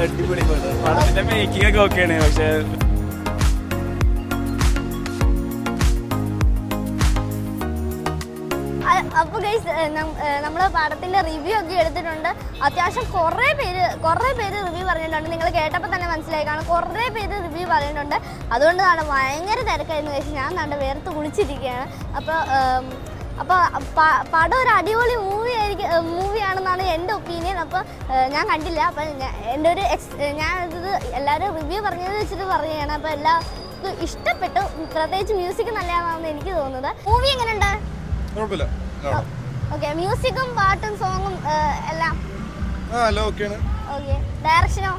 അടിപൊളി പടം. പടത്തിന്റെ മേക്കിംഗ് ഒക്കെ ഓക്കെയാണ്. പക്ഷെ അപ്പോൾ ഗൈസ് നമ്മൾ പടത്തിൻ്റെ റിവ്യൂ ഒക്കെ എടുത്തിട്ടുണ്ട്. അത്യാവശ്യം കുറേ പേര് റിവ്യൂ പറഞ്ഞിട്ടുണ്ട്. നിങ്ങൾ കേട്ടപ്പോൾ തന്നെ മനസ്സിലായി കാണും, കുറേ പേര് റിവ്യൂ പറയുന്നുണ്ട്. അതുകൊണ്ടാണ് ഭയങ്കര തിരക്കായിരുന്നു ഗൈസ്. ഞാൻ കണ്ട് വേർത്ത് കുളിച്ചിരിക്കുകയാണ്. അപ്പോൾ പടം ഒരു അടിപൊളി മൂവിയാണെന്നാണ് എൻ്റെ ഒപ്പീനിയൻ. അപ്പോൾ ഞാൻ കണ്ടില്ല. അപ്പോൾ എൻ്റെ ഒരു ഞാനിത് എല്ലാവരും റിവ്യൂ പറഞ്ഞത് വെച്ചിട്ട് പറയുകയാണ്. അപ്പോൾ എല്ലാവർക്കും ഇഷ്ടപ്പെട്ടു. പ്രത്യേകിച്ച് മ്യൂസിക് നല്ലതാണെന്നാണ് എനിക്ക് തോന്നുന്നത്. മൂവി എങ്ങനെയുണ്ട്? ഓക്കെ, മ്യൂസിക്കും പാട്ടും സോങ്ങും എല്ലാം ഓക്കെ. ഡയറക്ഷനോ?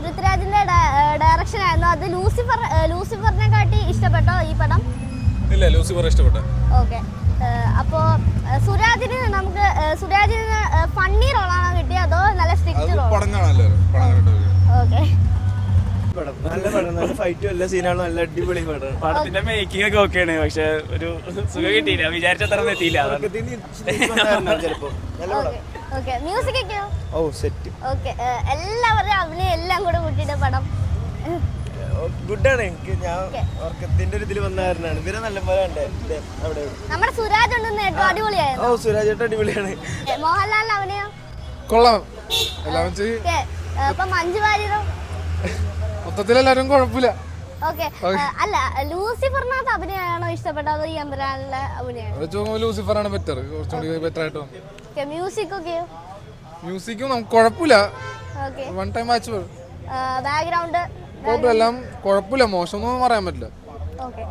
പൃഥ്വിരാജിന്റെ ഡയറക്ഷൻ ആയിരുന്നു. അത് ലൂസിഫറിനെ കാട്ടി ഇഷ്ടപ്പെട്ടോ ഈ പടം? ഇല്ല, ലൂസിഫർ ഇഷ്ടപ്പെട്ടു. ഓക്കെ, അപ്പോൾ സുരാജിന് ഫണ്ണി റോളാണോ കിട്ടിയത് അതോ നല്ല സ്ട്രിക്റ്റ് റോൾ? ഓക്കെ, നല്ല പടം, നല്ല ഫൈറ്റും എല്ലാ സീനാണ്, നല്ല അടിപൊളി പടം. പടത്തിന്റെ മേക്കിംഗ് ഒക്കെ ഓക്കെയാണ്. പക്ഷെ ഒരു സുഖം കിട്ടിയില്ല, വിചാരിച്ചത്ര എത്തിയില്ല. ഓക്കെ, മ്യൂസിക് ഒക്കെയോ? ഓ സെറ്റ്. ഓക്കെ, എല്ലാവരുടെയും അഭിനയം എല്ലാം കൂടെ കൂട്ടിയിട്ട് പടം ഗുഡാണ്. എനിക്ക് ഞാൻ ഓർക്കത്തിന്റെ ഒരു ഇതിൽ വന്ന കാരണമാണ്. ഇവരെ നല്ല പോലെ ഉണ്ട് അവിടെ. നമ്മുടെ സുരാജ് ഉണ്ടെന്ന് കേട്ടോ, അടിപൊളിയായിരുന്നു. ഓ സുരാജ് ചേട്ടൻ അടിപൊളിയാണ്. മോഹൻലാലിന്റെ അഭിനയം കൊള്ളാം, എല്ലാവരും ചെയ്യും. അപ്പൊ മഞ്ജു വാര്യരോ? മൊത്തത്തിൽ എല്ലാവരും കുഴപ്പമില്ല. ഓക്കെ, അല്ല ലൂസിഫറിനകത്ത് അഭിനയമാണോ ഇഷ്ടപ്പെട്ടത് അതോ ഈ എംബ്രാനിലെ അഭിനയം? ലൂസിഫറാണ് ബെറ്റർ, കുറച്ചുകൂടി ബെറ്റർ ആയിട്ട് തോന്നി. മ്യൂസിക് ഒക്കെയോ? മ്യൂസിക്കും നമുക്ക് കുഴപ്പമില്ല, okay. One time watch. Background എല്ലാം കുഴപ്പമില്ല, മോശമൊന്നും പറയാൻ പറ്റില്ല. ഓക്കെ,